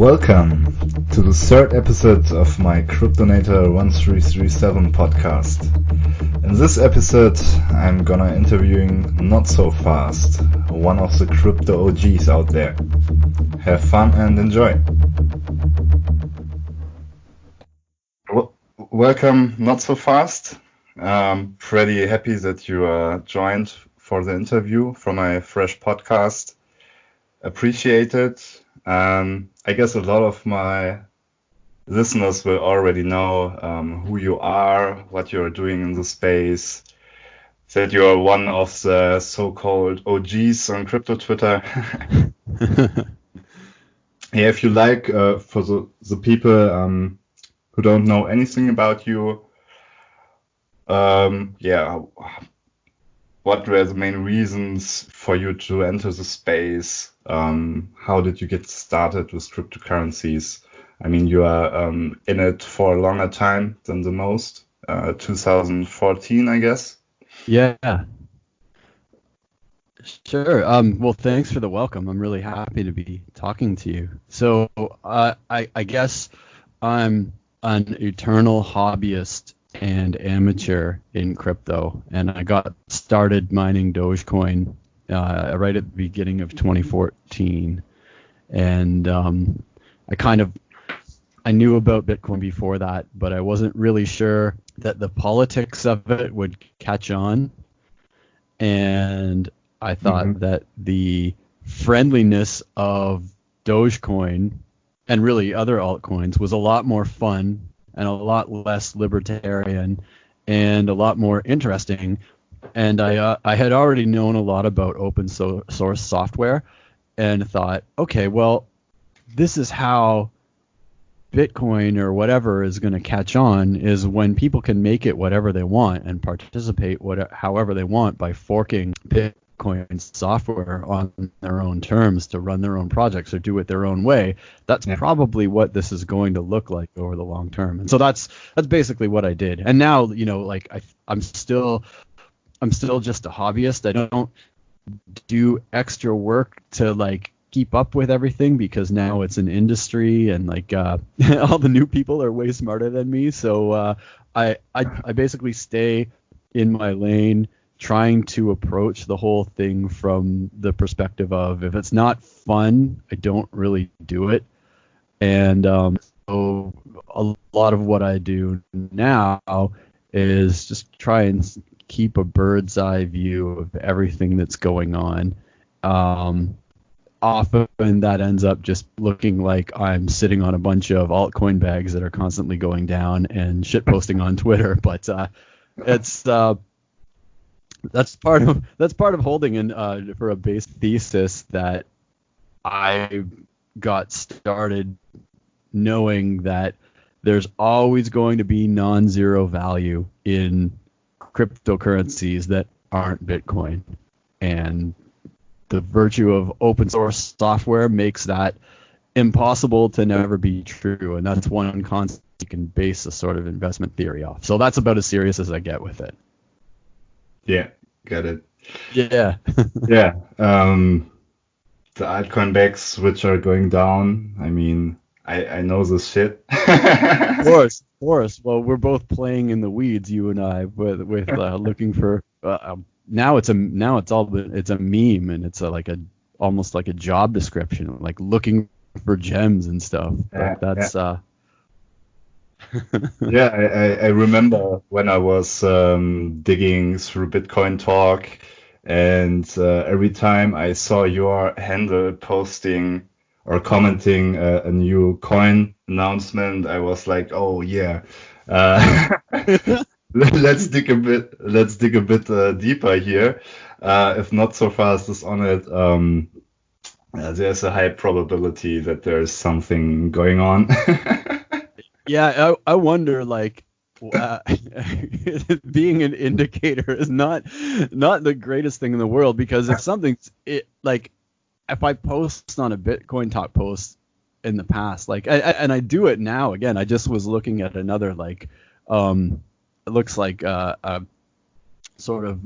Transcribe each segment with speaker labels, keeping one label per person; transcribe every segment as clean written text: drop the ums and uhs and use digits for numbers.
Speaker 1: Welcome to the third episode of my Cryptonator1337 podcast. In this episode, I'm gonna interviewing NotSoFast, one of the crypto OGs out there. Have fun and enjoy. Welcome, NotSoFast. Pretty happy that you joined for the interview for my fresh podcast. Appreciate it. I guess a lot of my listeners will already know who you are, what you're doing in the space, that you're one of the so-called OGs on crypto Twitter. Yeah, if you like, for the people who don't know anything about you, what were the main reasons for you to enter the space? How did you get started with cryptocurrencies? I mean, you are in it for a longer time than the most, 2014, I guess.
Speaker 2: Yeah, sure. Well, thanks for the welcome. I'm really happy to be talking to you. So I guess I'm an eternal hobbyist and amateur in crypto, and I got started mining Dogecoin right at the beginning of 2014, and I knew about Bitcoin before that, but I wasn't really sure that the politics of it would catch on, and I thought that the friendliness of Dogecoin and really other altcoins was a lot more fun and a lot less libertarian and a lot more interesting. And I had already known a lot about open source software and thought, okay, well, this is how Bitcoin or whatever is going to catch on, is when people can make it whatever they want and participate however they want by forking Bitcoin software on their own terms to run their own projects or do it their own way. That's probably what this is going to look like over the long term. And so that's basically what I did. And now, like I'm still just a hobbyist. I don't do extra work to like keep up with everything, because now it's an industry and like all the new people are way smarter than me. So I basically stay in my lane, trying to approach the whole thing from the perspective of, if it's not fun, I don't really do it. And so a lot of what I do now is just try and keep a bird's eye view of everything that's going on. Often that ends up just looking like I'm sitting on a bunch of altcoin bags that are constantly going down and shit posting on Twitter. But it's that's part of holding in for a base thesis that I got started knowing that there's always going to be non-zero value in cryptocurrencies that aren't Bitcoin, and the virtue of open source software makes that impossible to never be true, and that's one concept you can base a sort of investment theory off. So that's about as serious as I get with it.
Speaker 1: Yeah, got it.
Speaker 2: Yeah.
Speaker 1: Yeah. The altcoin bags which are going down, I mean, I know this shit.
Speaker 2: Of course. Well, we're both playing in the weeds, you and I, with looking for. Now it's a meme, and it's almost like a job description, like looking for gems and stuff. That's.
Speaker 1: Yeah, I remember when I was digging through Bitcoin Talk, and every time I saw your handle posting or commenting a new coin announcement, I was like, oh yeah, let's dig a bit deeper here. If NotSoFast is on it, there's a high probability that there's something going on.
Speaker 2: Yeah, I wonder, like, being an indicator is not the greatest thing in the world, because if if I post on a Bitcoin Talk post in the past, like, and I do it now again. I just was looking at another, like, it looks like a sort of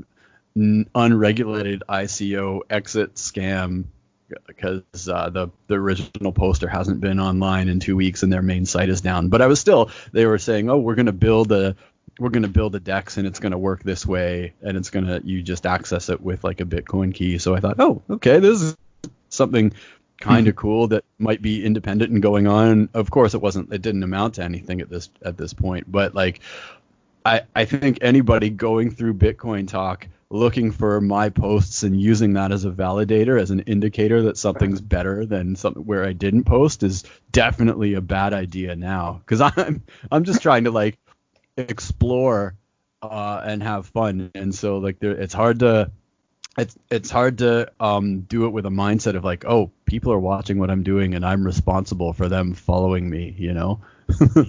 Speaker 2: unregulated ICO exit scam because the original poster hasn't been online in 2 weeks and their main site is down. But I was still, they were saying, oh, we're going to build a DEX and it's going to work this way, and it's going to, you just access it with like a Bitcoin key. So I thought, oh, okay, this is something kind of cool that might be independent and going on. Of course, it didn't amount to anything at this point, but like, I think anybody going through Bitcoin talk looking for my posts and using that as a validator, as an indicator that something's better than something where I didn't post, is definitely a bad idea now, because I'm just trying to like explore and have fun, and so like it's hard to do it with a mindset of like, oh, people are watching what I'm doing and I'm responsible for them following me, you know.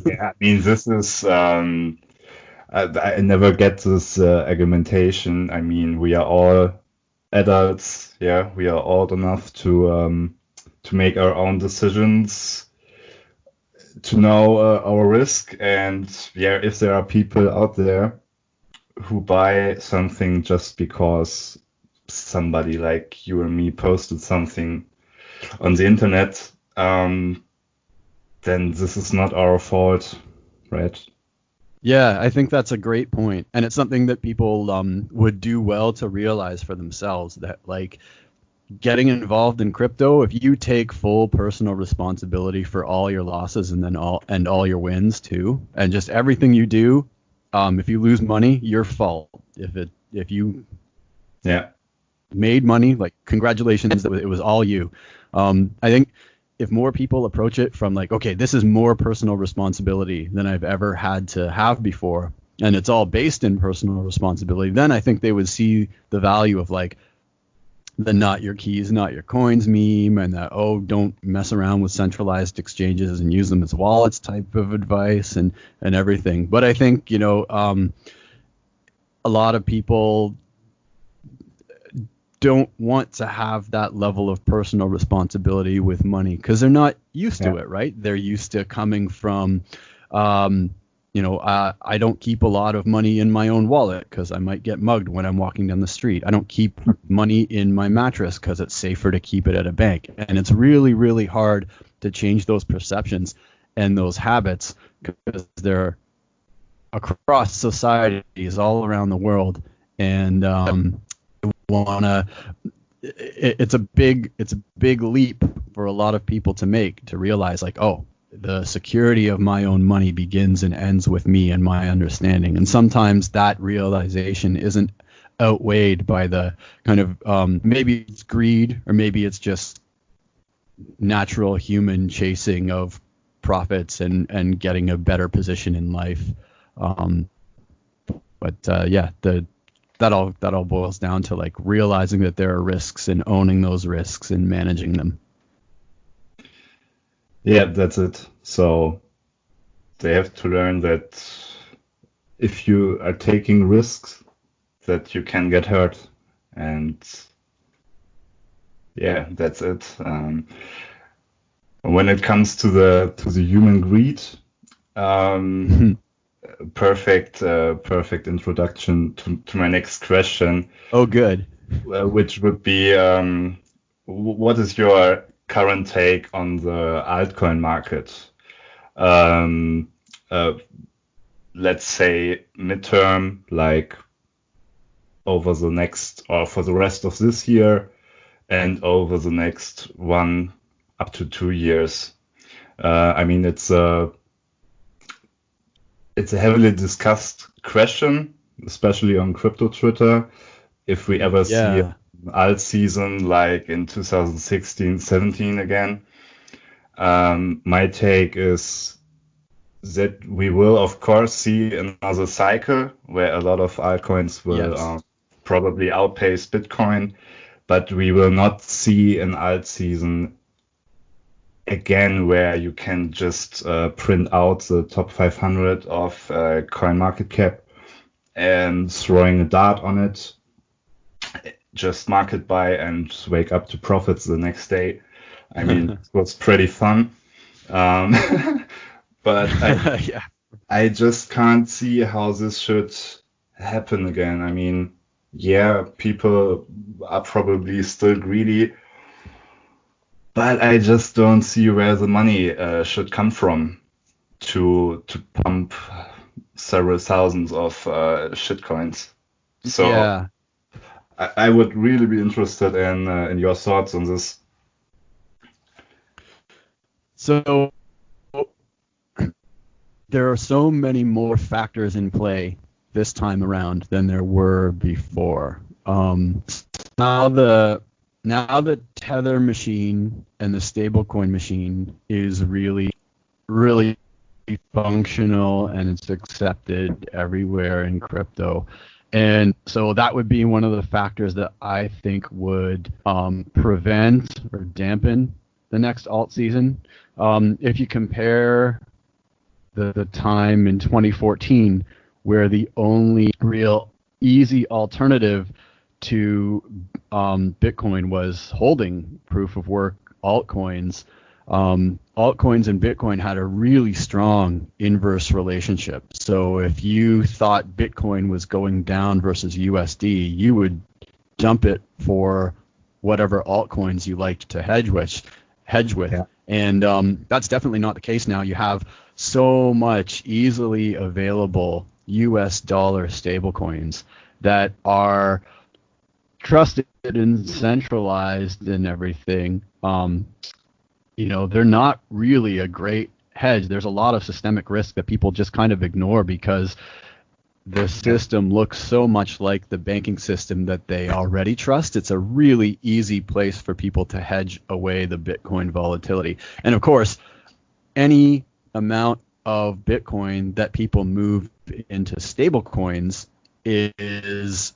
Speaker 1: Yeah, I mean, this is I never get this argumentation. I mean, we are all adults. Yeah, we are old enough to make our own decisions, to know our risk. And yeah, if there are people out there who buy something just because somebody like you and me posted something on the internet, then this is not our fault, right?
Speaker 2: Yeah, I think that's a great point. And it's something that people would do well to realize for themselves, that like getting involved in crypto, if you take full personal responsibility for all your losses and then all your wins too, and just everything you do, if you lose money, your fault. If you made money, like, congratulations, it was all you. I think if more people approach it from like, okay, this is more personal responsibility than I've ever had to have before, and it's all based in personal responsibility, then I think they would see the value of like the not your keys, not your coins meme, and that, oh, don't mess around with centralized exchanges and use them as wallets type of advice and everything. But I think, you know, a lot of people don't want to have that level of personal responsibility with money because they're not used to it, right? They're used to coming from, I don't keep a lot of money in my own wallet because I might get mugged when I'm walking down the street. I don't keep money in my mattress because it's safer to keep it at a bank. And it's really, really hard to change those perceptions and those habits because they're across societies all around the world. And it's a big leap for a lot of people to make, to realize like, oh, the security of my own money begins and ends with me and my understanding. And sometimes that realization isn't outweighed by the kind of maybe it's greed, or maybe it's just natural human chasing of profits and getting a better position in life. That all boils down to like realizing that there are risks and owning those risks and managing them.
Speaker 1: Yeah, that's it. So they have to learn that if you are taking risks, that you can get hurt. And yeah, that's it. When it comes to the human greed, perfect introduction to my next question.
Speaker 2: Oh, good.
Speaker 1: Which would be, what is your current take on the altcoin market? Let's say midterm, like over the next, or for the rest of this year, and over the next 1 up to 2 years. I mean, it's a heavily discussed question, especially on crypto Twitter. If we ever see an Altseason like in 2016-17 again, my take is that we will, of course, see another cycle where a lot of altcoins will probably outpace Bitcoin, but we will not see an Altseason again where you can just print out the top 500 of CoinMarketCap and throwing a dart on it, just market buy and wake up to profits the next day. I mean, it was pretty fun. But I just can't see how this should happen again. I mean, yeah, people are probably still greedy, but I just don't see where the money should come from to pump several thousands of shitcoins. So
Speaker 2: Yeah.
Speaker 1: I would really be interested in your thoughts on this.
Speaker 2: So there are so many more factors in play this time around than there were before. Now the Tether machine and the stablecoin machine is really, really functional, and it's accepted everywhere in crypto. And so that would be one of the factors that I think would prevent or dampen the next alt season. If you compare the time in 2014 where the only real easy alternative to Bitcoin was holding proof of work altcoins. Altcoins and Bitcoin had a really strong inverse relationship. So if you thought Bitcoin was going down versus USD, you would dump it for whatever altcoins you liked to hedge with.
Speaker 1: Yeah.
Speaker 2: And that's definitely not the case now. You have so much easily available US dollar stablecoins that are trusted and centralized and everything. They're not really a great hedge. There's a lot of systemic risk that people just kind of ignore because the system looks so much like the banking system that they already trust. It's a really easy place for people to hedge away the Bitcoin volatility. And of course, any amount of Bitcoin that people move into stable coins is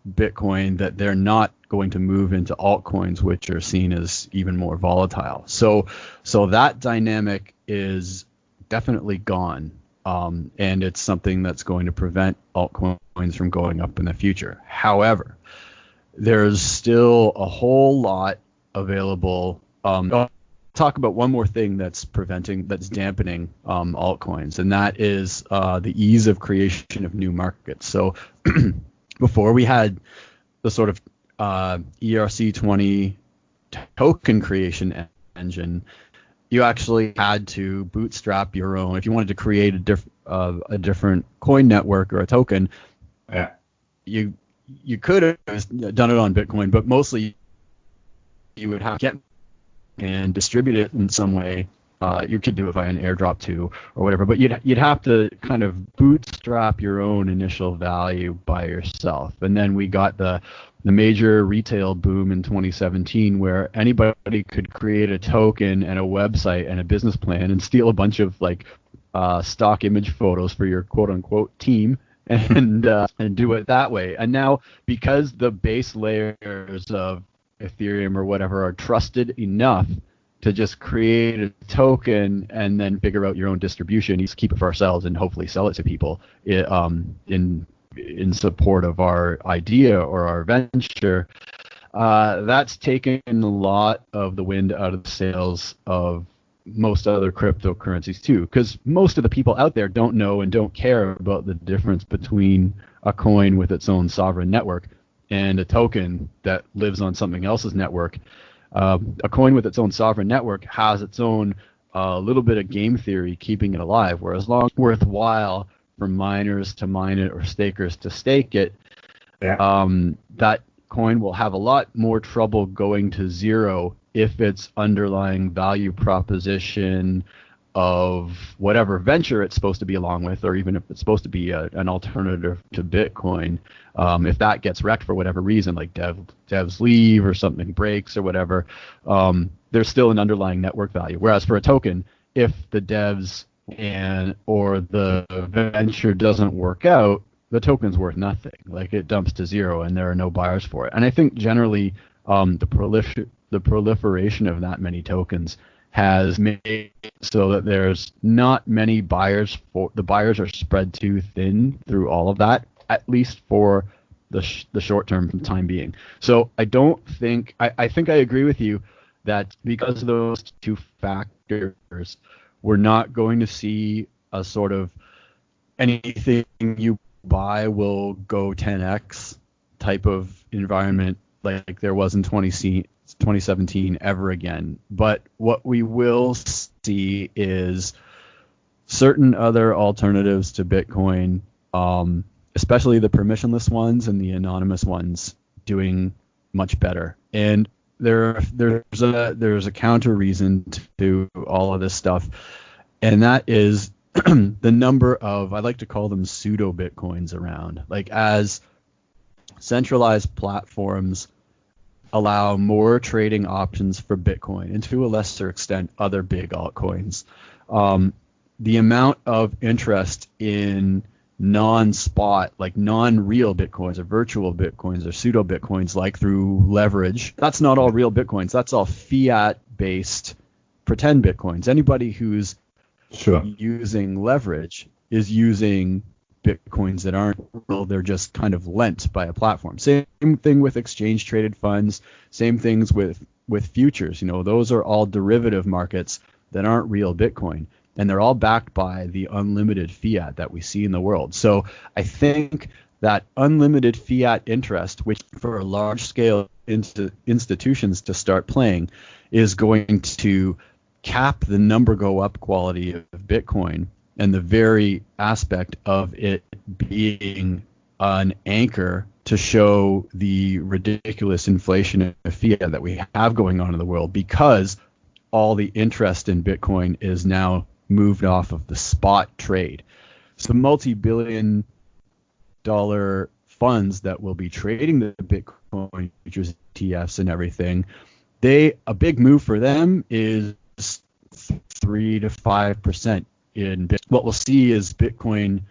Speaker 2: Bitcoin that they're not going to move into altcoins, which are seen as even more volatile. So that dynamic is definitely gone. And it's something that's going to prevent altcoins from going up in the future. However, there's still a whole lot available. I'll talk about one more thing that's dampening altcoins, and that is the ease of creation of new markets. So before we had the sort of ERC20 token creation engine, you actually had to bootstrap your own. If you wanted to create a different coin network or a token, you could have done it on Bitcoin, but mostly you would have to get and distribute it in some way. You could do it via an airdrop too, or whatever. But you'd have to kind of bootstrap your own initial value by yourself. And then we got the major retail boom in 2017, where anybody could create a token and a website and a business plan and steal a bunch of stock image photos for your quote unquote team and do it that way. And now, because the base layers of Ethereum or whatever are trusted enough to just create a token and then figure out your own distribution, you just keep it for ourselves and hopefully sell it to people in support of our idea or our venture. That's taken a lot of the wind out of the sails of most other cryptocurrencies too, because most of the people out there don't know and don't care about the difference between a coin with its own sovereign network and a token that lives on something else's network. A coin with its own sovereign network has its own little bit of game theory keeping it alive, whereas long as it's worthwhile for miners to mine it or stakers to stake it, that coin will have a lot more trouble going to zero if its underlying value proposition of whatever venture it's supposed to be along with, or even if it's supposed to be an alternative to Bitcoin, if that gets wrecked for whatever reason, like devs leave or something breaks or whatever, there's still an underlying network value. Whereas for a token, if the devs or the venture doesn't work out, the token's worth nothing. Like, it dumps to zero and there are no buyers for it. And I think generally the proliferation of that many tokens has made so that there's not many buyers. The buyers are spread too thin through all of that, at least for the short term time being. So I think I agree with you that because of those two factors, we're not going to see a sort of anything you buy will go 10x type of environment like there was in 2017 2017 ever again. But what we will see is certain other alternatives to Bitcoin, especially the permissionless ones and the anonymous ones, doing much better. And there's a counter reason to all of this stuff, and that is the number of, I like to call them pseudo Bitcoins around. Like, as centralized platforms allow more trading options for Bitcoin, and to a lesser extent other big altcoins, the amount of interest in non-spot, like non-real Bitcoins or virtual Bitcoins or pseudo Bitcoins, like through leverage, that's not all real Bitcoins. That's all fiat-based pretend Bitcoins. Anybody who's using leverage is using Bitcoins that aren't real. They're just kind of lent by a platform. Same thing with exchange traded funds. Same things with futures. Those are all derivative markets that aren't real Bitcoin, and they're all backed by the unlimited fiat that we see in the world. So I think that unlimited fiat interest, which for large scale institutions to start playing, is going to cap the number go up quality of Bitcoin, and the very aspect of it being an anchor to show the ridiculous inflation of fiat that we have going on in the world, because all the interest in Bitcoin is now moved off of the spot trade. So multi-billion dollar funds that will be trading the Bitcoin futures, ETFs and everything, a big move for them is 3 to 5% in Bitcoin. What we'll see is Bitcoin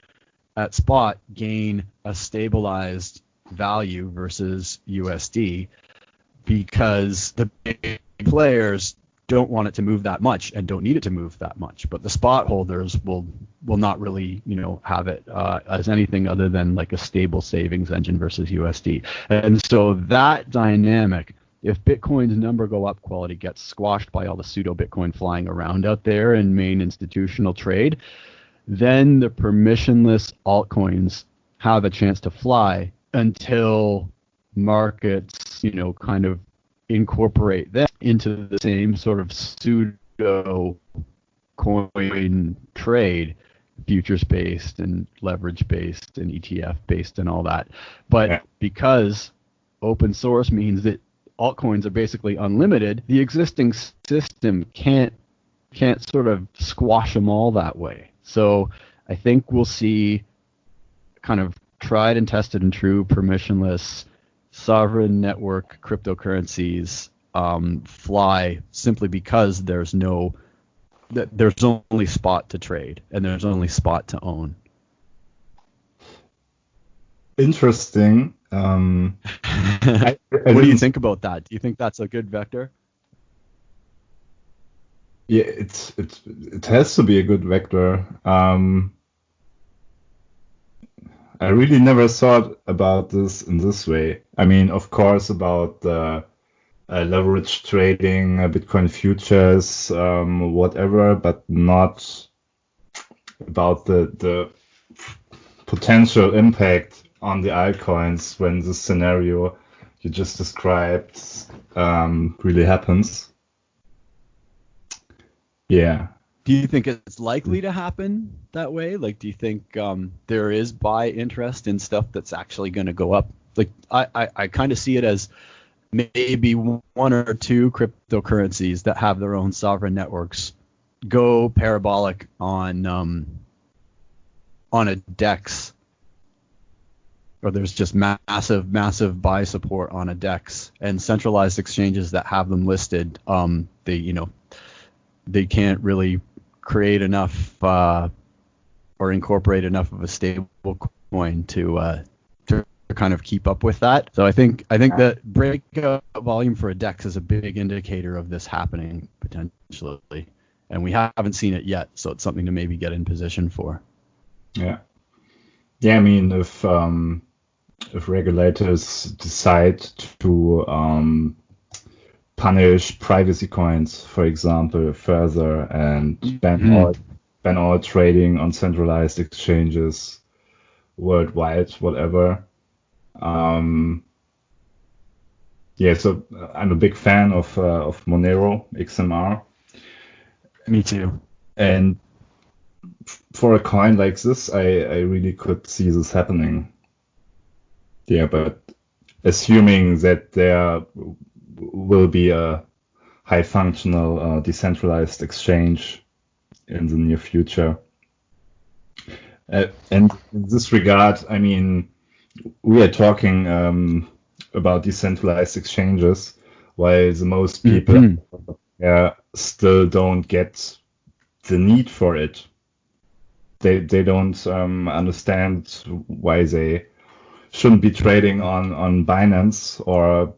Speaker 2: at spot gain a stabilized value versus USD, because the big players don't want it to move that much and don't need it to move that much, but the spot holders will not really have it as anything other than like a stable savings engine versus USD. And so that dynamic, if Bitcoin's number go up quality gets squashed by all the pseudo Bitcoin flying around out there in main institutional trade, then the permissionless altcoins have a chance to fly until markets kind of incorporate them into the same sort of pseudo coin trade, futures based and leverage based and ETF based and all that. But because open source means that altcoins are basically unlimited, the existing system can't sort of squash them all that way. So I think we'll see kind of tried and tested and true permissionless sovereign network cryptocurrencies fly, simply because there's only spot to trade and there's only spot to own.
Speaker 1: Interesting.
Speaker 2: What do you think about that? Do you think that's a good vector?
Speaker 1: Yeah, it has to be a good vector. I really never thought about this in this way. I mean, of course, about leverage trading, Bitcoin futures, whatever, but not about the potential impact on the altcoins when the scenario you just described really happens. Yeah.
Speaker 2: Do you think it's likely to happen that way? Like, do you think there is buy interest in stuff that's actually going to go up? Like, I kind of see it as maybe one or two cryptocurrencies that have their own sovereign networks go parabolic on a DEX, or there's just massive buy support on a DEX, and centralized exchanges that have them listed, they can't really create enough or incorporate enough of a stable coin to kind of keep up with that. So I think that breakout volume for a DEX is a big indicator of this happening potentially, and we haven't seen it yet. So it's something to maybe get in position for.
Speaker 1: Yeah. I mean, if regulators decide to punish privacy coins, for example, further, and ban all trading on centralized exchanges worldwide, whatever. yeah, so I'm a big fan of Monero XMR,
Speaker 2: Me too.
Speaker 1: and for a coin like this, I really could see this happening. Yeah, but assuming that there will be a high functional decentralized exchange in the near future. And in this regard, I mean, we are talking about decentralized exchanges, while the most people still don't get the need for it. They don't understand why they shouldn't be trading on Binance or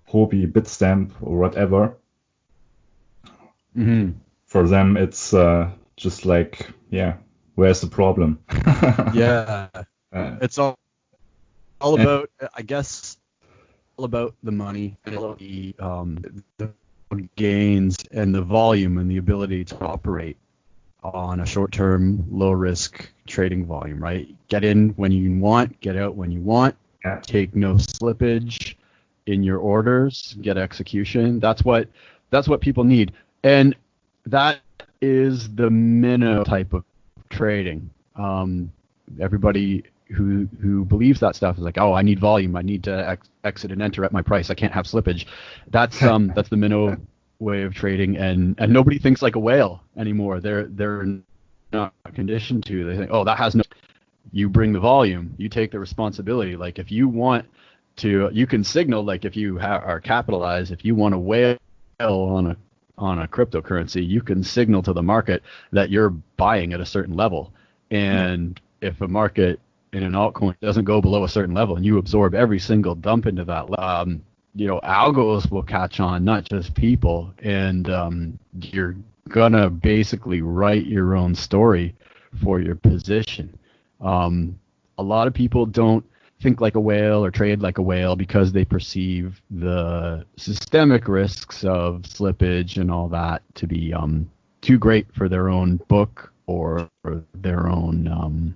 Speaker 1: Huobi, Bitstamp, or whatever. For them, it's just like, yeah, where's the problem?
Speaker 2: Yeah, it's all about, I guess, all about the money and the gains and the volume and the ability to operate on a short-term, low-risk trading volume, right? Get in when you want, get out when you want, take no slippage in your orders, get execution. That's what people need, and that is the minnow type of trading. Everybody who believes that stuff is like, oh, I need volume, I need to exit and enter at my price, I can't have slippage. That's the minnow way of trading, and nobody thinks like a whale anymore. They're not conditioned to. They think, oh, that has no. You bring the volume, you take the responsibility. Like if you want to, you can signal. Like if you are capitalized, if you want to whale on a cryptocurrency, you can signal to the market that you're buying at a certain level. And if a market in an altcoin doesn't go below a certain level, and you absorb every single dump into that, algos will catch on, not just people, and you're gonna basically write your own story for your position. A lot of people don't think like a whale or trade like a whale because they perceive the systemic risks of slippage and all that to be too great for their own book or their own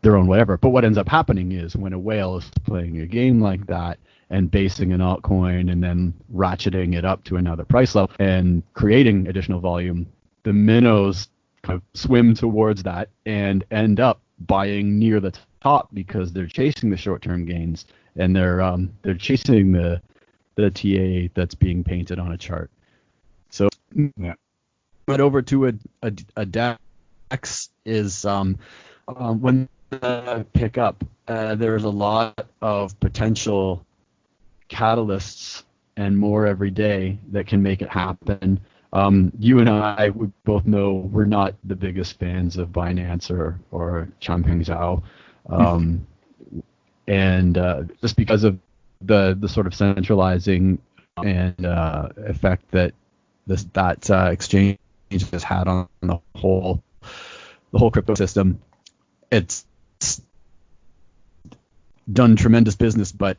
Speaker 2: whatever. But what ends up happening is when a whale is playing a game like that and basing an altcoin and then ratcheting it up to another price level and creating additional volume, the minnows kind of swim towards that and end up buying near the top because they're chasing the short-term gains, and they're chasing the TA that's being painted on a chart. So, but over to a DEX is when pick up, there's a lot of potential catalysts and more every day that can make it happen. You and I, we both know we're not the biggest fans of Binance or Changpeng Zhao, and just because of the sort of centralizing and effect that that exchange has had on the whole crypto system. It's done tremendous business, but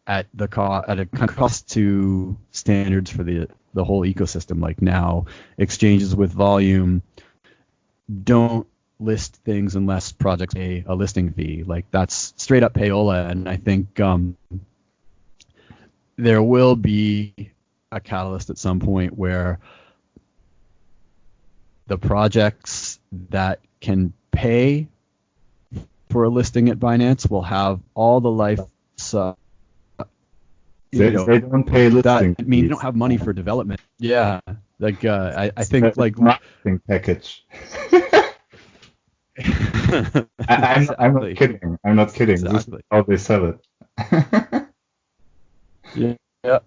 Speaker 2: at a cost to standards for the whole ecosystem. Like now, exchanges with volume don't list things unless projects pay a listing fee. Like that's straight up payola, and I think there will be a catalyst at some point where the projects that can pay for a listing at Binance will have all the life.
Speaker 1: They don't pay listing.
Speaker 2: I mean, you don't have money for development. Yeah, like I think like
Speaker 1: marketing package. I'm not kidding. I'm not kidding. Exactly. This is how they sell it.
Speaker 2: Yeah.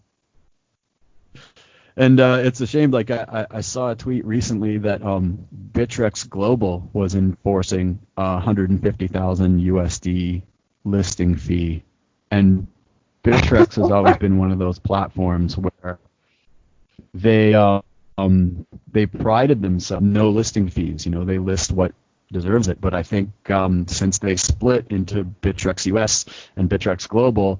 Speaker 2: And it's a shame. Like I saw a tweet recently that Bittrex Global was enforcing $150,000 USD listing fee, and Bittrex has always been one of those platforms where they prided themselves no listing fees. You know, they list what deserves it. But I think since they split into Bittrex US and Bittrex Global,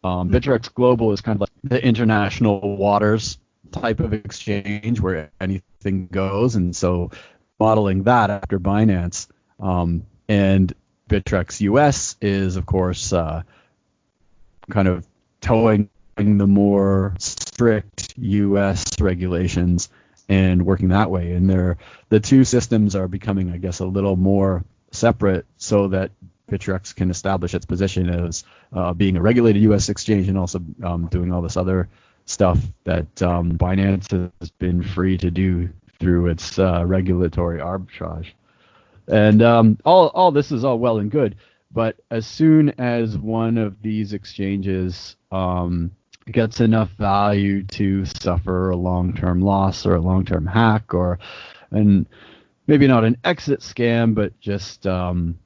Speaker 2: Bittrex Global is kind of like the international waters type of exchange where anything goes, and so modeling that after Binance, and Bittrex US is of course kind of towing the more strict U.S. regulations and working that way. And the two systems are becoming, I guess, a little more separate so that Bittrex can establish its position as being a regulated U.S. exchange and also doing all this other stuff that Binance has been free to do through its regulatory arbitrage. And all this is all well and good, but as soon as one of these exchanges gets enough value to suffer a long-term loss or a long-term hack, and maybe not an exit scam, but just some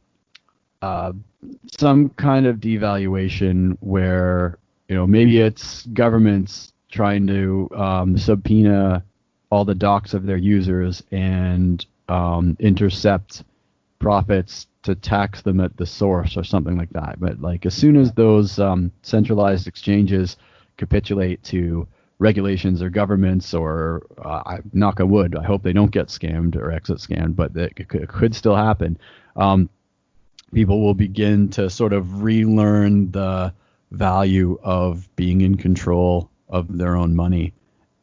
Speaker 2: kind of devaluation where, maybe it's governments trying to subpoena all the docs of their users and intercept profits to tax them at the source or something like that. But like as soon as those centralized exchanges capitulate to regulations or governments, or knock on wood, I hope they don't get scammed or exit scammed, but it could still happen. People will begin to sort of relearn the value of being in control of their own money.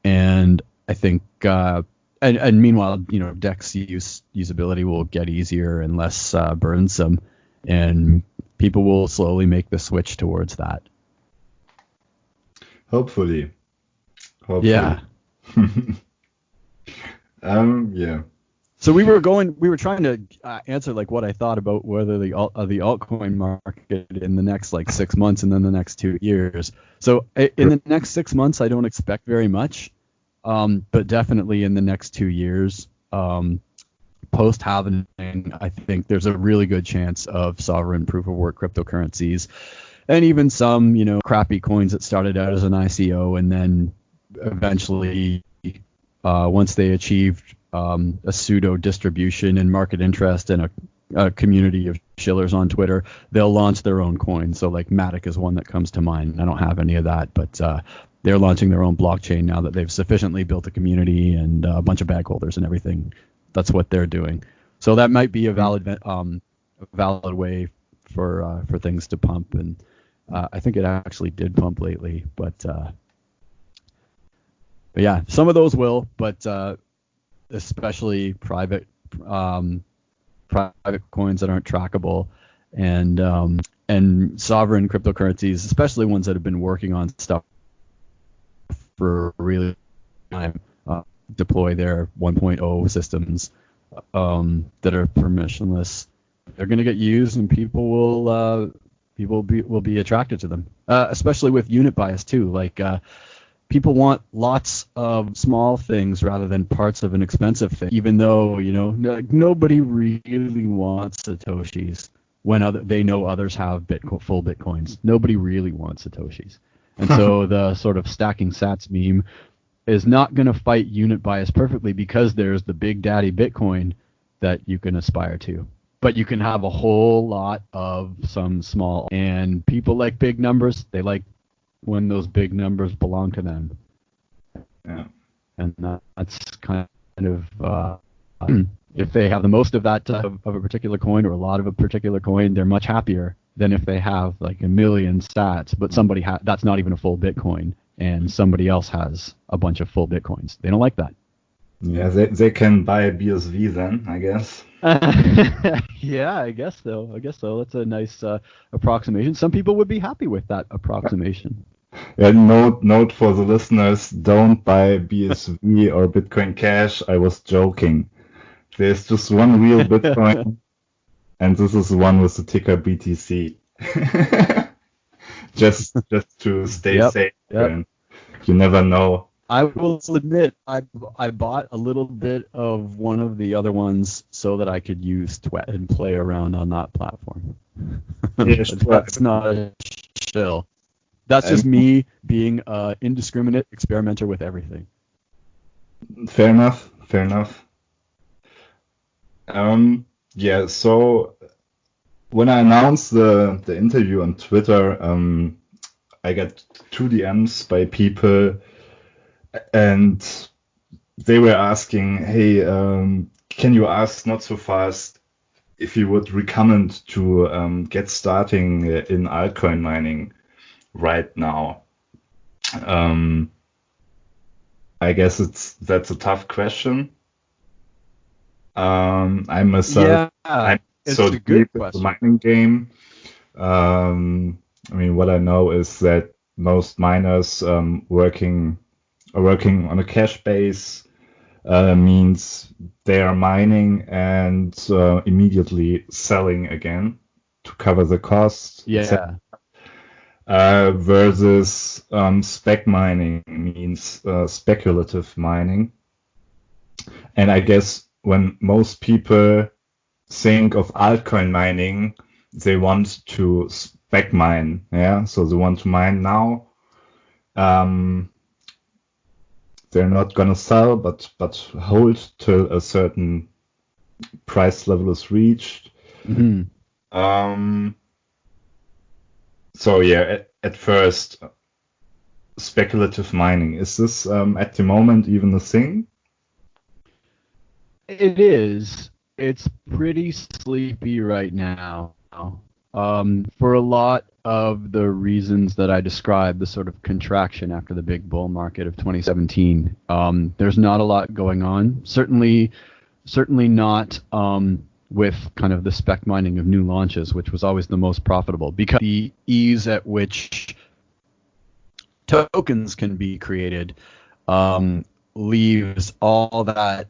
Speaker 2: And I think, and meanwhile, DEX usability will get easier and less burdensome, and people will slowly make the switch towards that.
Speaker 1: Hopefully.
Speaker 2: Yeah.
Speaker 1: Yeah.
Speaker 2: So we were trying to answer like what I thought about whether the altcoin market in the next 6 months and then the next 2 years. So in the next 6 months, I don't expect very much, but definitely in the next 2 years, post halving, I think there's a really good chance of sovereign proof of work cryptocurrencies, and even some crappy coins that started out as an ICO and then eventually, once they achieved a pseudo distribution and market interest and a community of shillers on Twitter, they'll launch their own coin. So like Matic is one that comes to mind. I don't have any of that, but they're launching their own blockchain now that they've sufficiently built a community and a bunch of bag holders and everything. That's what they're doing. So that might be a valid way for things to pump. And I think it actually did pump lately, but yeah, some of those will, but especially private coins that aren't trackable, and sovereign cryptocurrencies, especially ones that have been working on stuff for a really long time, deploy their 1.0 systems that are permissionless. They're going to get used, and people will be attracted to them, especially with unit bias too. Like people want lots of small things rather than parts of an expensive thing, even though nobody really wants satoshis when they know others have full bitcoins. Nobody really wants satoshis, and so the sort of stacking sats meme is not going to fight unit bias perfectly, because there's the big daddy Bitcoin that you can aspire to. But you can have a whole lot of some small, and people like big numbers. They like when those big numbers belong to them.
Speaker 1: Yeah.
Speaker 2: And that's kind of, if they have the most of that of a particular coin or a lot of a particular coin, they're much happier than if they have like a million sats, but somebody that's not even a full Bitcoin, and somebody else has a bunch of full Bitcoins. They don't like that.
Speaker 1: Yeah, they can buy a BSV then, I guess.
Speaker 2: Yeah, I guess so. That's a nice approximation. Some people would be happy with that approximation.
Speaker 1: Yeah, note for the listeners, don't buy BSV or Bitcoin Cash. I was joking. There's just one real Bitcoin, and this is the one with the ticker BTC. just to stay safe.
Speaker 2: Yep.
Speaker 1: And you never know.
Speaker 2: I will admit, I bought a little bit of one of the other ones so that I could use Twet and play around on that platform. That's not a shill. That's just me being an indiscriminate experimenter with everything.
Speaker 1: Fair enough. Yeah, so when I announced the interview on Twitter, I got 2 DMs by people, and they were asking, hey, can you ask NotSoFast if he would recommend to get starting in altcoin mining right now? Um, I guess that's a tough question. I myself,
Speaker 2: Yeah,
Speaker 1: I'm
Speaker 2: it's
Speaker 1: so
Speaker 2: a good
Speaker 1: deep in the
Speaker 2: question.
Speaker 1: mining game. I mean, what I know is that most miners are working on a cash base. Means they are mining and immediately selling again to cover the cost, etc.
Speaker 2: Yeah.
Speaker 1: Versus spec mining means speculative mining. And I guess when most people think of altcoin mining, they want to spec mine, yeah. So they want to mine now. Um, they're not gonna sell, but hold till a certain price level is reached.
Speaker 2: Hmm.
Speaker 1: Um, so yeah, at first, speculative mining, is this at the moment even a thing?
Speaker 2: It is. It's pretty sleepy right now. For a lot of the reasons that I described, the sort of contraction after the big bull market of 2017, there's not a lot going on. Certainly not with kind of the spec mining of new launches, which was always the most profitable, because the ease at which tokens can be created leaves all that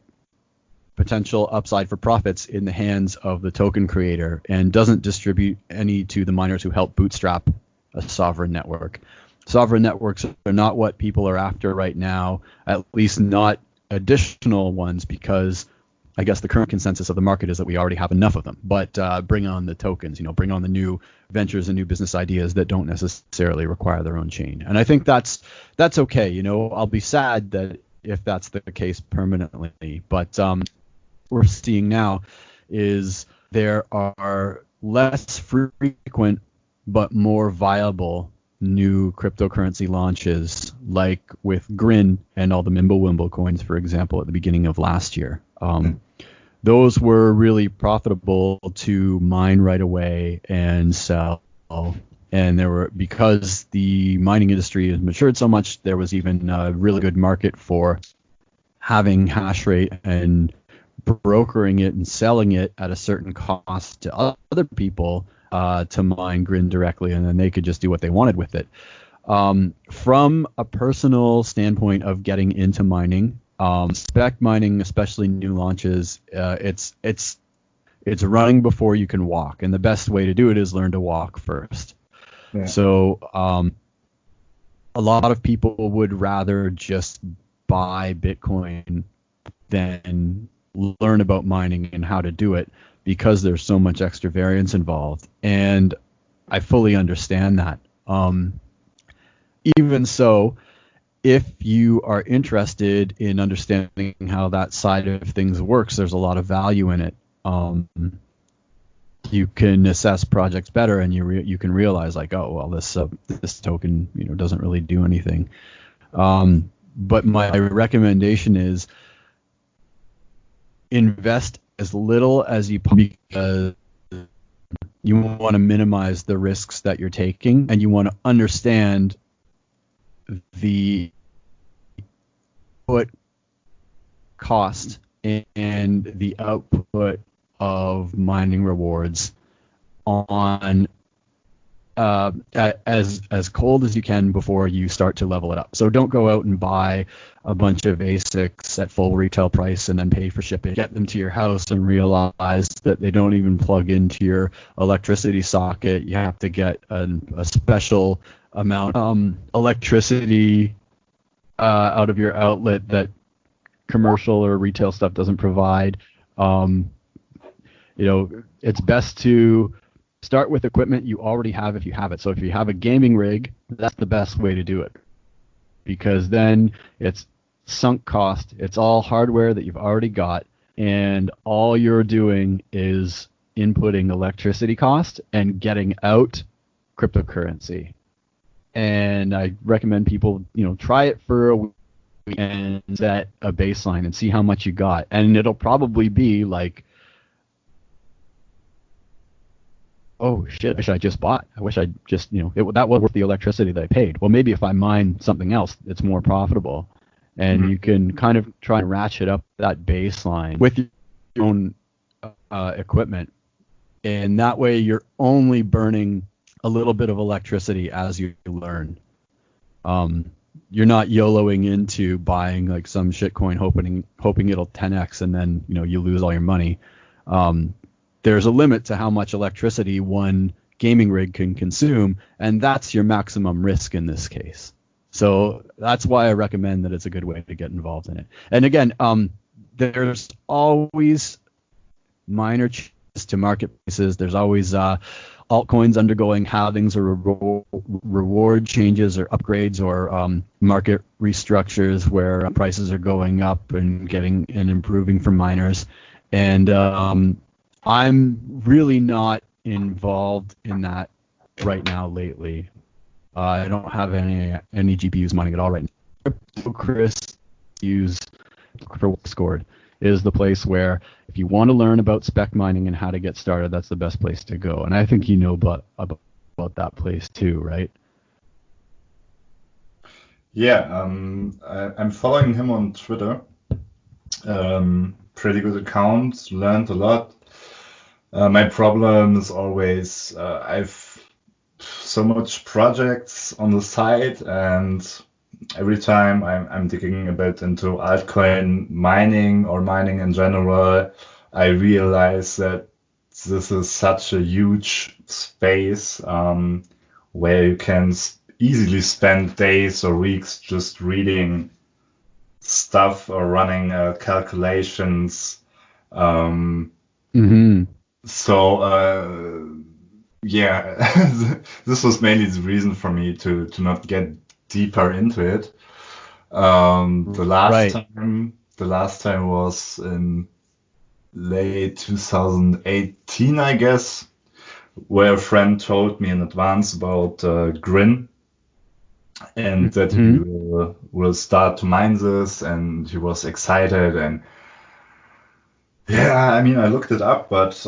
Speaker 2: potential upside for profits in the hands of the token creator and doesn't distribute any to the miners who help bootstrap a sovereign network. Sovereign networks are not what people are after right now, at least not additional ones, because I guess the current consensus of the market is that we already have enough of them. But bring on the tokens, bring on the new ventures and new business ideas that don't necessarily require their own chain. And I think that's okay. I'll be sad that if that's the case permanently. But we're seeing now is there are less frequent but more viable new cryptocurrency launches, like with Grin and all the Mimblewimble coins, for example, at the beginning of last year. Those were really profitable to mine right away and sell. And because the mining industry has matured so much, there was even a really good market for having hash rate and brokering it and selling it at a certain cost to other people to mine Grin directly, and then they could just do what they wanted with it. From a personal standpoint of getting into mining, spec mining, especially new launches, it's running before you can walk, and the best way to do it is learn to walk first.
Speaker 1: Yeah.
Speaker 2: So a lot of people would rather just buy Bitcoin than learn about mining and how to do it, because there's so much extra variance involved. And I fully understand that. Even so, if you are interested in understanding how that side of things works, there's a lot of value in it. You can assess projects better, and you can realize, like, oh well, this token doesn't really do anything. But my recommendation is invest as little as you possibly can, because you want to minimize the risks that you're taking, and you want to understand the input cost and the output of mining rewards on as cold as you can before you start to level it up. So don't go out and buy a bunch of ASICs at full retail price and then pay for shipping. Get them to your house and realize that they don't even plug into your electricity socket. You have to get a special amount electricity out of your outlet that commercial or retail stuff doesn't provide. It's best to start with equipment you already have if you have it. So if you have a gaming rig, that's the best way to do it, because then it's sunk cost. It's all hardware that you've already got, and all you're doing is inputting electricity cost and getting out cryptocurrency. And I recommend people, try it for a week and set a baseline and see how much you got. And it'll probably be like oh shit, I wish I just bought. I wish I just, that was worth the electricity that I paid. Well, maybe if I mine something else, it's more profitable. And you can kind of try and ratchet up that baseline with your own equipment. And that way you're only burning a little bit of electricity as you learn. You're not YOLOing into buying like some shitcoin hoping it'll 10x and then, you lose all your money. There's a limit to how much electricity one gaming rig can consume, and that's your maximum risk in this case. So that's why I recommend that it's a good way to get involved in it. And again, there's always minor changes to marketplaces. There's always altcoins undergoing halvings or reward changes or upgrades or market restructures where prices are going up and improving for miners. And I'm really not involved in that right now lately. I don't have any GPUs mining at all right now. Chris use for Discord is the place where if you want to learn about spec mining and how to get started, that's the best place to go. And I think you know about that place too, right?
Speaker 1: Yeah, I'm following him on Twitter. Pretty good account, learned a lot. My problem is always I've so much projects on the side, and every time I'm digging a bit into altcoin mining or mining in general, I realize that this is such a huge space where you can easily spend days or weeks just reading stuff or running calculations. So yeah, this was mainly the reason for me to not get deeper into it. The last time was in late 2018, I guess, where a friend told me in advance about Grin, and that he will start to mine this, and he was excited. And yeah, I mean, I looked it up, but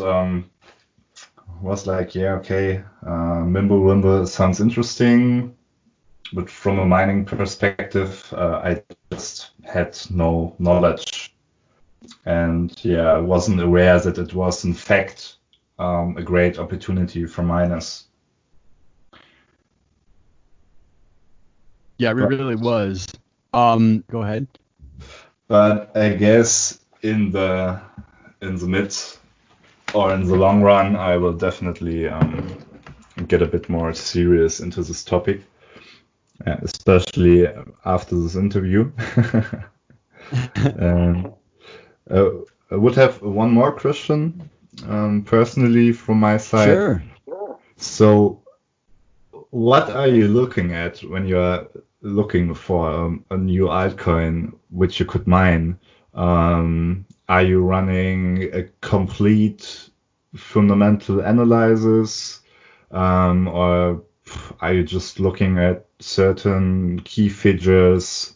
Speaker 1: was like, yeah, okay, Mimblewimble sounds interesting, but from a mining perspective, I just had no knowledge. And yeah, I wasn't aware that it was in fact a great opportunity for miners.
Speaker 2: Yeah, it really was. Go ahead.
Speaker 1: But I guess in the mid or in the long run, I will definitely get a bit more serious into this topic, especially after this interview. I would have one more question, personally from my side.
Speaker 2: Sure.
Speaker 1: So, what are you looking at when you are looking for a new altcoin which you could mine? Are you running a complete fundamental analysis, or are you just looking at certain key figures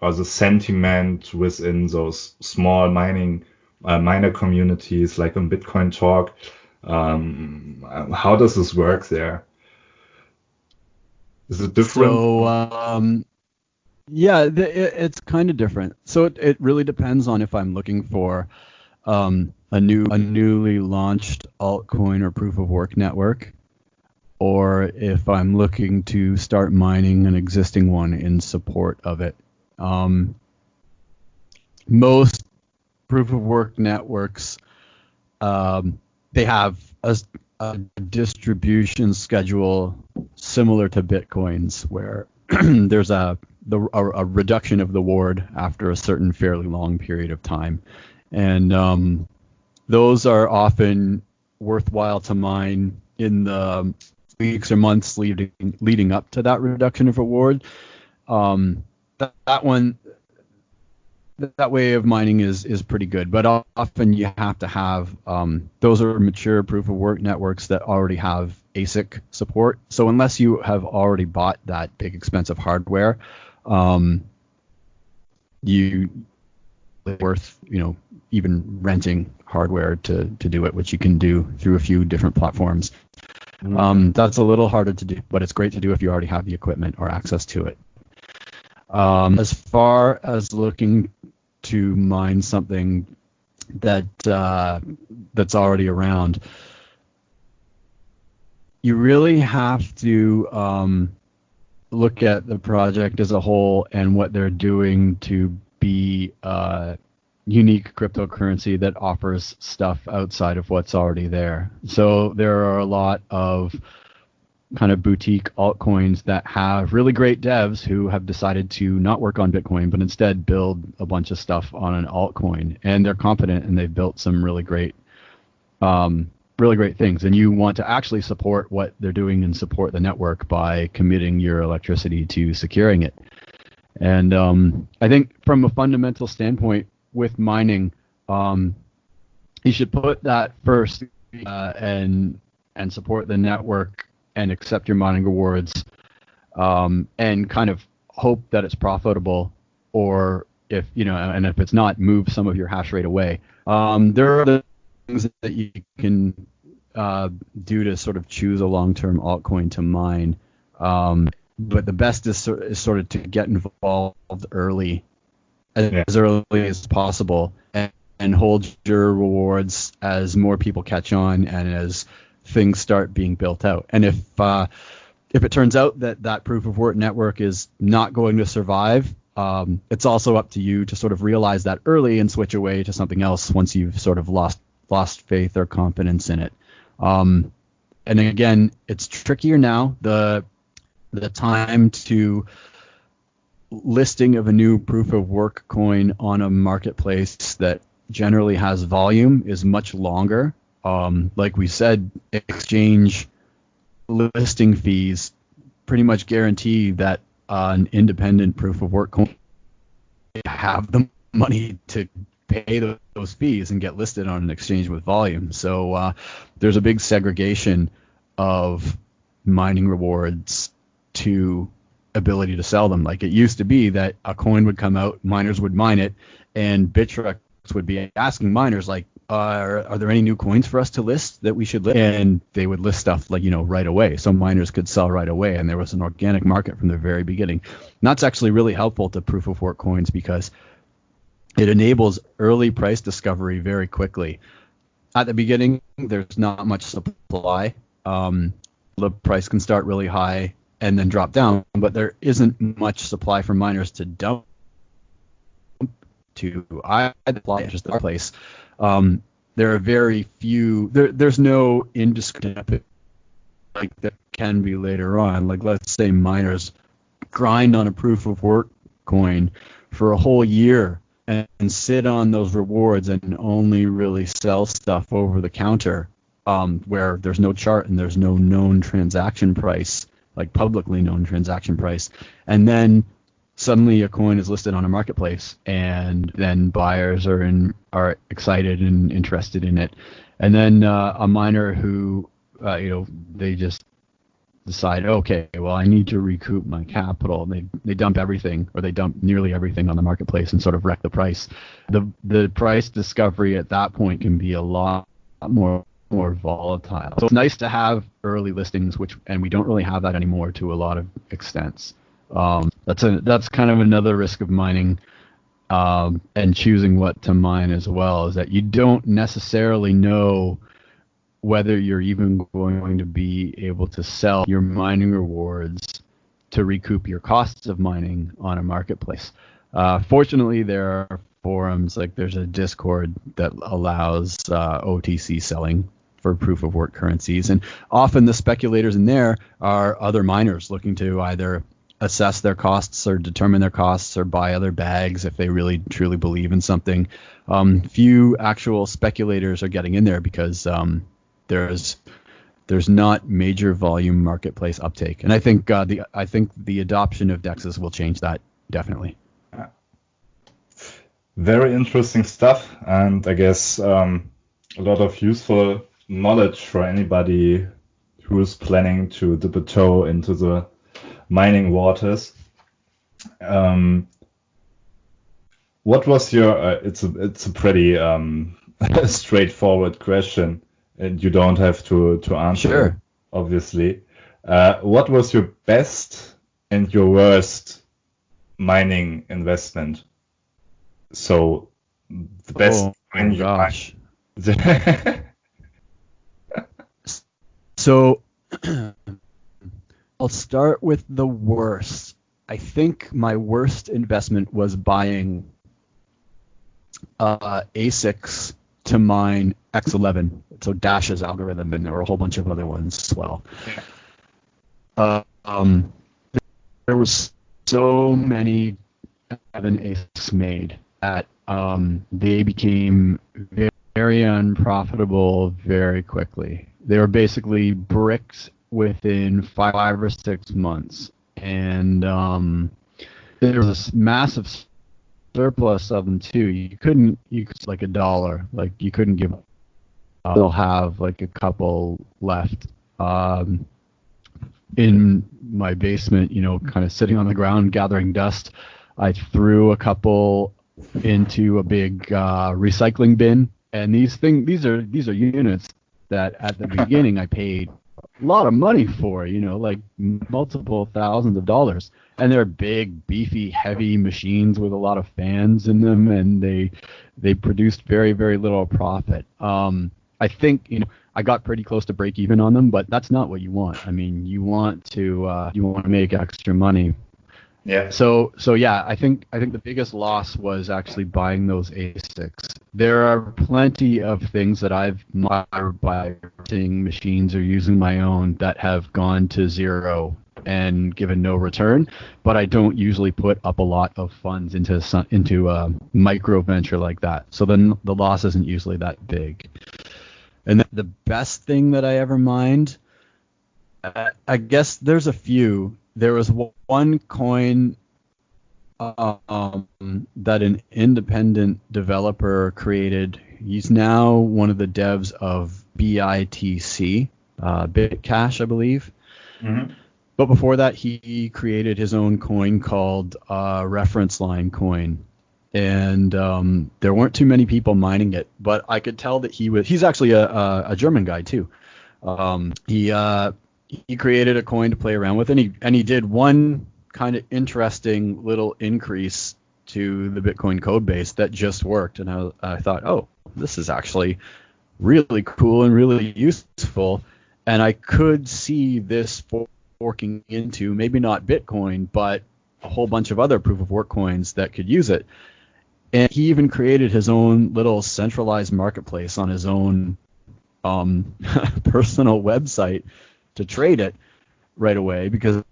Speaker 1: or the sentiment within those small miner communities, like on Bitcoin Talk? How does this work there? Is it different?
Speaker 2: So, yeah, it's kind of different. So it really depends on if I'm looking for a newly launched altcoin or proof of work network, or if I'm looking to start mining an existing one in support of it. Most proof of work networks, they have a distribution schedule similar to Bitcoin's, where there's a reduction of the reward after a certain fairly long period of time. And those are often worthwhile to mine in the weeks or months leading up to that reduction of reward. That way of mining is pretty good, but often you have to have those are mature proof of work networks that already have ASIC support. So unless you have already bought that big expensive hardware, you worth even renting hardware to do it, which you can do through a few different platforms. That's a little harder to do, but it's great to do if you already have the equipment or access to it. As far as looking to mine something that's already around, you really have to look at the project as a whole and what they're doing to be unique cryptocurrency that offers stuff outside of what's already there. So there are a lot of kind of boutique altcoins that have really great devs who have decided to not work on Bitcoin, but instead build a bunch of stuff on an altcoin. And they're confident and they've built some really great things. And you want to actually support what they're doing and support the network by committing your electricity to securing it. And I think from a fundamental standpoint with mining, you should put that first and support the network and accept your mining rewards, and kind of hope that it's profitable, or if it's not, move some of your hash rate away. There are other things that you can do to sort of choose a long-term altcoin to mine, but the best is sort of to get involved early, as early as possible, and hold your rewards as more people catch on and as things start being built out. And if it turns out that proof of work network is not going to survive, it's also up to you to sort of realize that early and switch away to something else once you've sort of lost faith or confidence in it. And again, it's trickier now. The time to listing of a new proof of work coin on a marketplace that generally has volume is much longer. Like we said, exchange listing fees pretty much guarantee that an independent proof of work coin have the money to pay those fees and get listed on an exchange with volume. So there's a big segregation of mining rewards to ability to sell them. Like it used to be that a coin would come out, miners would mine it, and Bittrex would be asking miners like, are there any new coins for us to list that we should list? And they would list stuff like, right away. So miners could sell right away. And there was an organic market from the very beginning. And that's actually really helpful to proof of work coins because it enables early price discovery very quickly. At the beginning, there's not much supply. The price can start really high and then drop down, but there isn't much supply for miners to dump to either just the place. There are very few. There's no indiscriminate like that can be later on. Like let's say miners grind on a proof of work coin for a whole year and sit on those rewards and only really sell stuff over the counter, where there's no chart and there's no known transaction price, like publicly known transaction price, and then suddenly a coin is listed on a marketplace, and then buyers are excited and interested in it, and then a miner who they just decide, okay, well, I need to recoup my capital. They dump everything, or they dump nearly everything on the marketplace and sort of wreck the price. The price discovery at that point can be a lot more volatile. So it's nice to have early listings, and we don't really have that anymore to a lot of extents. That's kind of another risk of mining, and choosing what to mine as well, is that you don't necessarily know whether you're even going to be able to sell your mining rewards to recoup your costs of mining on a marketplace. Fortunately, there are forums, like there's a Discord that allows OTC selling for proof of work currencies, and often the speculators in there are other miners looking to either assess their costs or determine their costs or buy other bags if they really truly believe in something. Few actual speculators are getting in there because there's not major volume marketplace uptake, and I think the adoption of DEXs will change that definitely.
Speaker 1: Very interesting stuff, and I guess a lot of useful knowledge for anybody who is planning to dip a toe into the mining waters. What was your? It's a pretty straightforward question, and you don't have to answer.
Speaker 2: Sure.
Speaker 1: obviously. What was your best and your worst mining investment? So the best
Speaker 2: Oh
Speaker 1: you
Speaker 2: gosh.
Speaker 1: mined.
Speaker 2: So I'll start with the worst. I think my worst investment was buying ASICs to mine X11, so Dash's algorithm, and there were a whole bunch of other ones as well. There was so many ASICs made that they became very, very unprofitable very quickly. They were basically bricked within 5 or 6 months, and there was this massive surplus of them too. You could like $1, like you couldn't give. They'll have like a couple left in my basement, kind of sitting on the ground gathering dust. I threw a couple into a big recycling bin, and these are units that at the beginning I paid a lot of money for, like multiple thousands of dollars. And they're big, beefy, heavy machines with a lot of fans in them, and they produced very, very little profit. I think, I got pretty close to break even on them, but that's not what you want. I mean, you want to make extra money.
Speaker 1: Yeah.
Speaker 2: So yeah, I think the biggest loss was actually buying those ASICs. There are plenty of things that I've modded by renting machines or using my own that have gone to zero and given no return, but I don't usually put up a lot of funds into a micro venture like that. So then the loss isn't usually that big. And the best thing that I ever mined, I guess there's a few. There was one coin that an independent developer created. He's now one of the devs of BITC, Bitcash, I believe.
Speaker 1: Mm-hmm.
Speaker 2: But before that, he created his own coin called Reference Line Coin. And there weren't too many people mining it, but I could tell that he's actually a German guy too. He created a coin to play around with, and he did one kind of interesting little increase to the Bitcoin code base that just worked. And I thought, oh, this is actually really cool and really useful. And I could see this forking into maybe not Bitcoin, but a whole bunch of other proof of work coins that could use it. And he even created his own little centralized marketplace on his own personal website to trade it right away, because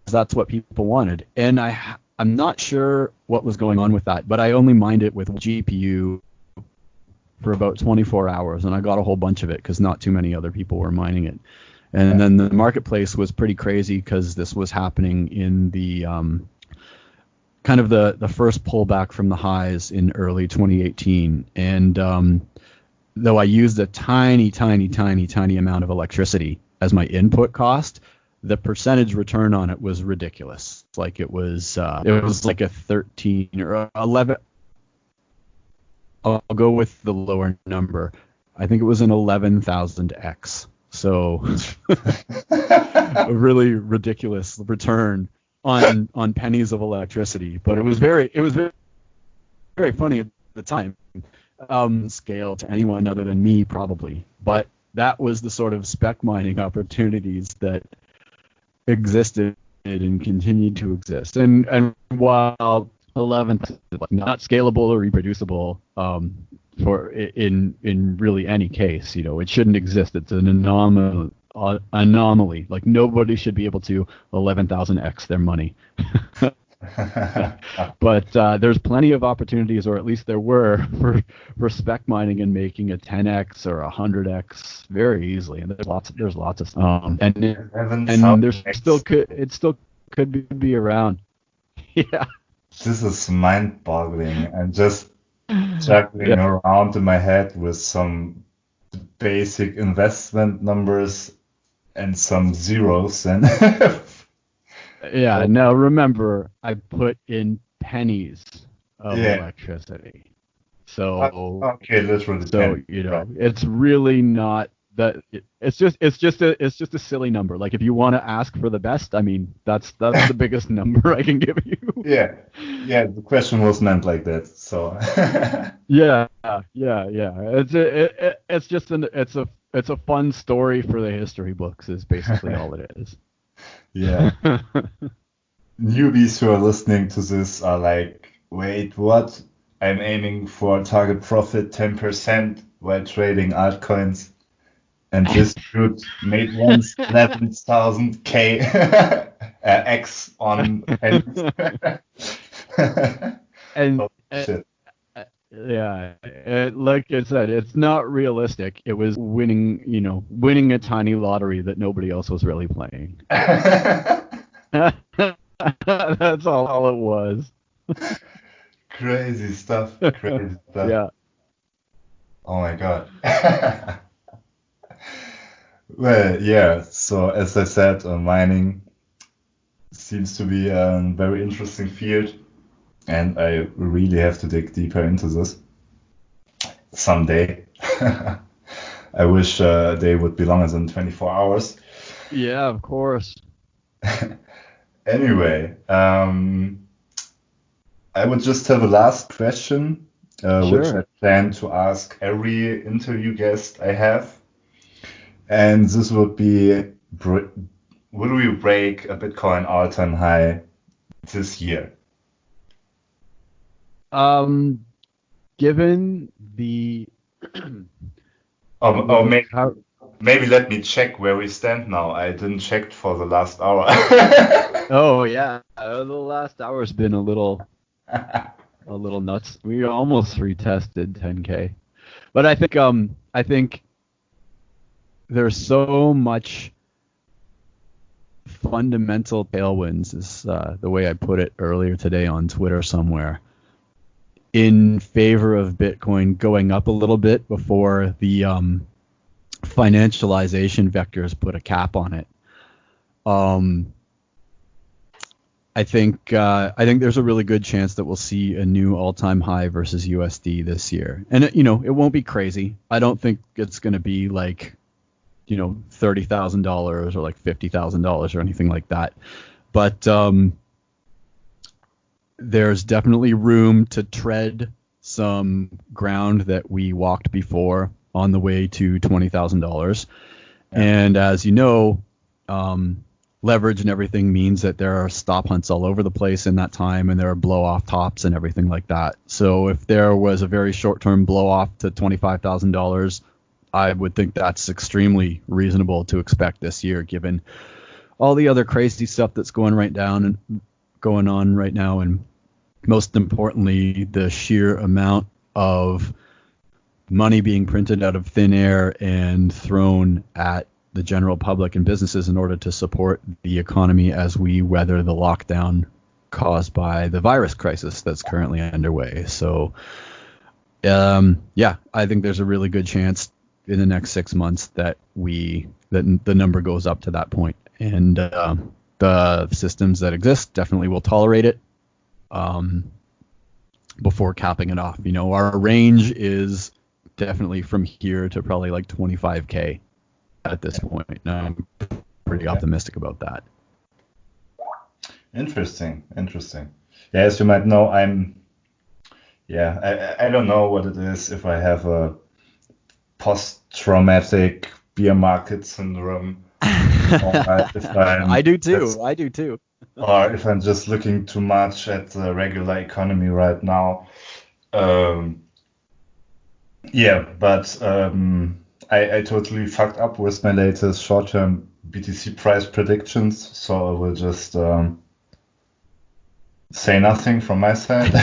Speaker 2: that's what people wanted. And I'm not sure what was going on with that, but I only mined it with GPU for about 24 hours, and I got a whole bunch of it because not too many other people were mining it. And then the marketplace was pretty crazy because this was happening in the kind of the first pullback from the highs in early 2018. And though I used a tiny amount of electricity as my input cost, the percentage return on it was ridiculous. Like it was like a 13 or 11. I'll go with the lower number. I think it was an 11,000x. So a really ridiculous return on pennies of electricity. But it was very funny at the time. Scale to anyone other than me probably. But that was the sort of spec mining opportunities that existed and continued to exist. And while 11 not scalable or reproducible for in really any case, it shouldn't exist. It's an anomaly. Like nobody should be able to 11,000x their money. But there's plenty of opportunities, or at least there were, for spec mining and making a 10x or a 100x very easily. And there's lots of stuff. And there's it still could be around. Yeah.
Speaker 1: This is mind-boggling, and just juggling around in my head with some basic investment numbers and some zeros. And
Speaker 2: yeah. Now remember, I put in pennies of electricity. So
Speaker 1: okay, literally.
Speaker 2: So
Speaker 1: right.
Speaker 2: It's really not it's just a silly number. Like if you want to ask for the best, I mean that's the biggest number I can give you.
Speaker 1: Yeah, yeah. The question was meant like that. So
Speaker 2: Yeah. It's a fun story for the history books is basically all it is.
Speaker 1: yeah. Newbies who are listening to this are like, wait, what? I'm aiming for target profit 10% while trading altcoins, and this dude made once 11,000 K X on pennies.
Speaker 2: And
Speaker 1: Oh shit.
Speaker 2: yeah, like I said, it's not realistic. It was winning a tiny lottery that nobody else was really playing. That's all it was.
Speaker 1: Crazy stuff. Crazy stuff.
Speaker 2: Yeah.
Speaker 1: Oh my God. Well, yeah. So as I said, mining seems to be a very interesting field, and I really have to dig deeper into this someday. I wish they would be longer than 24 hours.
Speaker 2: Yeah, of course.
Speaker 1: Anyway, I would just have a last question, which I
Speaker 2: Sure.
Speaker 1: plan to ask every interview guest I have. And this would be, will we break a Bitcoin all-time high this year?
Speaker 2: Given the
Speaker 1: Or
Speaker 2: the
Speaker 1: maybe,
Speaker 2: cur-
Speaker 1: maybe let me check where we stand now. I didn't check for the last hour.
Speaker 2: Oh yeah, the last hour's been a little nuts. We almost retested 10K, but I think there's so much fundamental tailwinds is the way I put it earlier today on Twitter somewhere in favor of Bitcoin going up a little bit before the financialization vectors put a cap on it. I think there's a really good chance that we'll see a new all-time high versus USD this year, and it won't be crazy. I don't think it's going to be like $30,000 or like $50,000 or anything like that, but there's definitely room to tread some ground that we walked before on the way to $20,000.
Speaker 1: Yeah.
Speaker 2: And as you know, leverage and everything means that there are stop hunts all over the place in that time, and there are blow off tops and everything like that. So if there was a very short-term blow off to $25,000, I would think that's extremely reasonable to expect this year, given all the other crazy stuff that's going on right now, and most importantly, the sheer amount of money being printed out of thin air and thrown at the general public and businesses in order to support the economy as we weather the lockdown caused by the virus crisis that's currently underway. So, I think there's a really good chance in the next 6 months that the number goes up to that point, and the systems that exist definitely will tolerate it before capping it off. Our range is definitely from here to probably like 25K at this point. And I'm pretty optimistic about that.
Speaker 1: Interesting. Yeah, as you might know, I don't know what it is, if I have a post-traumatic bear market syndrome, or if
Speaker 2: I do too.
Speaker 1: or if I'm just looking too much at the regular economy right now. But I totally fucked up with my latest short-term BTC price predictions, so I will just say nothing from my side.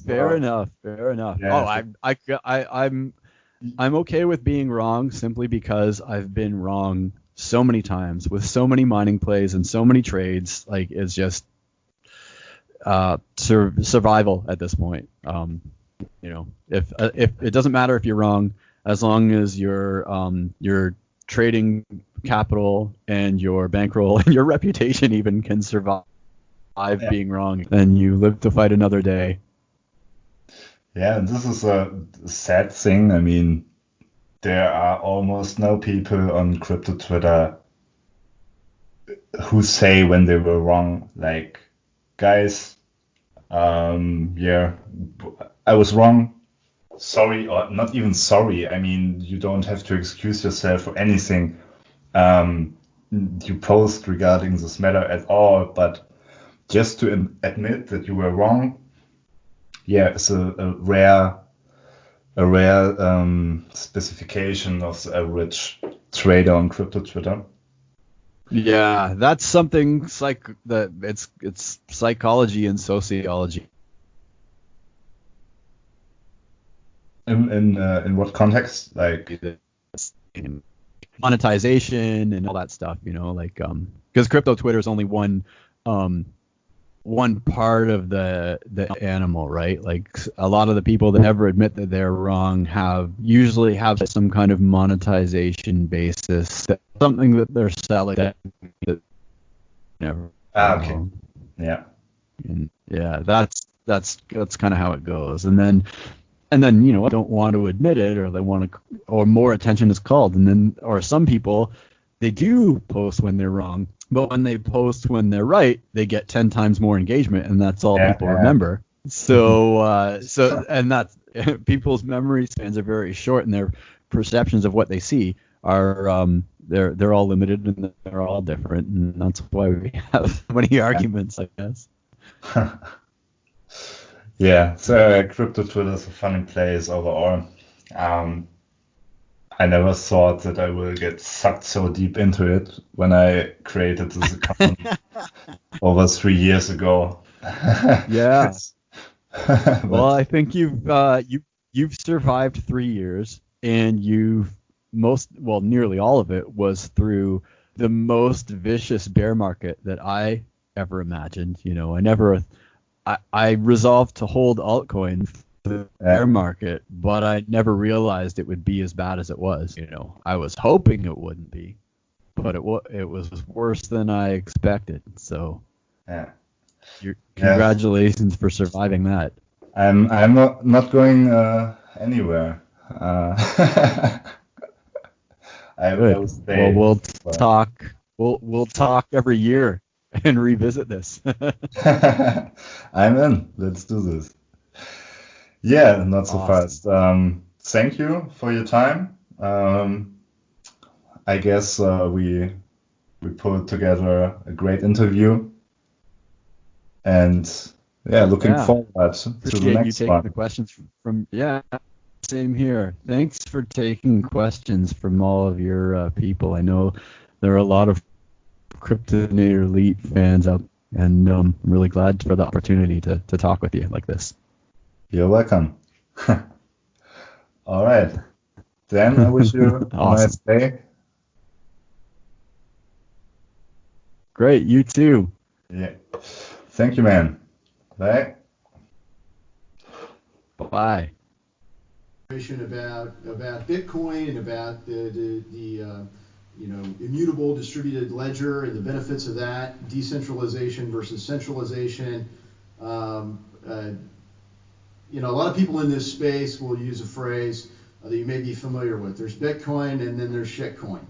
Speaker 2: Fair enough.
Speaker 1: Yeah.
Speaker 2: I'm okay with being wrong simply because I've been wrong so many times with so many mining plays and so many trades. Like, it's just survival at this point. If it doesn't matter if you're wrong, as long as your trading capital and your bankroll and your reputation even can survive being wrong, then you live to fight another day.
Speaker 1: Yeah, this is a sad thing. I mean, there are almost no people on crypto Twitter who say when they were wrong, like, guys, yeah, I was wrong. Sorry, or not even sorry. I mean, you don't have to excuse yourself for anything you post regarding this matter at all, but just to admit that you were wrong, yeah, it's a rare specification of the average trader on crypto Twitter.
Speaker 2: Yeah, that's something that it's psychology and sociology.
Speaker 1: In what context? Like,
Speaker 2: Monetization and all that stuff, because crypto Twitter is only one part of the animal, right? Like a lot of the people that never admit that they're wrong usually have some kind of monetization basis, something that they're selling that never
Speaker 1: okay,
Speaker 2: wrong.
Speaker 1: yeah,
Speaker 2: And yeah, that's kind of how it goes. And then don't want to admit it, or they want to, or more attention is called. And then, or some people, they do post when they're wrong, but when they post when they're right, they get 10 times more engagement, and that's all
Speaker 1: yeah,
Speaker 2: people
Speaker 1: yeah.
Speaker 2: remember. And that's people's memory spans are very short, and their perceptions of what they see are they're all limited, and they're all different, and that's why we have so many arguments, I guess.
Speaker 1: Yeah, so crypto Twitter is a funny place overall. Um, I never thought that I will get sucked so deep into it when I created this account over 3 years ago.
Speaker 2: Yeah. Well,
Speaker 1: But
Speaker 2: I think you've survived 3 years, and nearly all of it was through the most vicious bear market that I ever imagined. I resolved to hold altcoins through the bear market, but I never realized it would be as bad as it was. I was hoping it wouldn't be, but it was worse than I expected. So,
Speaker 1: yeah,
Speaker 2: congratulations for surviving that.
Speaker 1: I'm not going anywhere. I
Speaker 2: Good.
Speaker 1: will
Speaker 2: Well,
Speaker 1: stay.
Speaker 2: we'll
Speaker 1: But
Speaker 2: talk. We'll talk every year and revisit this.
Speaker 1: I'm in. Let's do this. Yeah, not so
Speaker 2: Awesome.
Speaker 1: fast. Thank you for your time. I guess we put together a great interview, and yeah, looking
Speaker 2: Yeah.
Speaker 1: forward to the
Speaker 2: Appreciate you
Speaker 1: next
Speaker 2: taking the
Speaker 1: one.
Speaker 2: questions yeah, same here. Thanks for taking questions from all of your people. I know there are a lot of Cryptonator Elite fans out, and I'm really glad for the opportunity to talk with you like this.
Speaker 1: You're welcome. All right. Then I wish you a
Speaker 2: Awesome.
Speaker 1: nice day.
Speaker 2: Great. You too.
Speaker 1: Yeah. Thank you, man. Bye.
Speaker 2: Bye.
Speaker 3: About Bitcoin and about the immutable distributed ledger and the benefits of that, decentralization versus centralization. A lot of people in this space will use a phrase that you may be familiar with. There's Bitcoin and then there's shitcoin.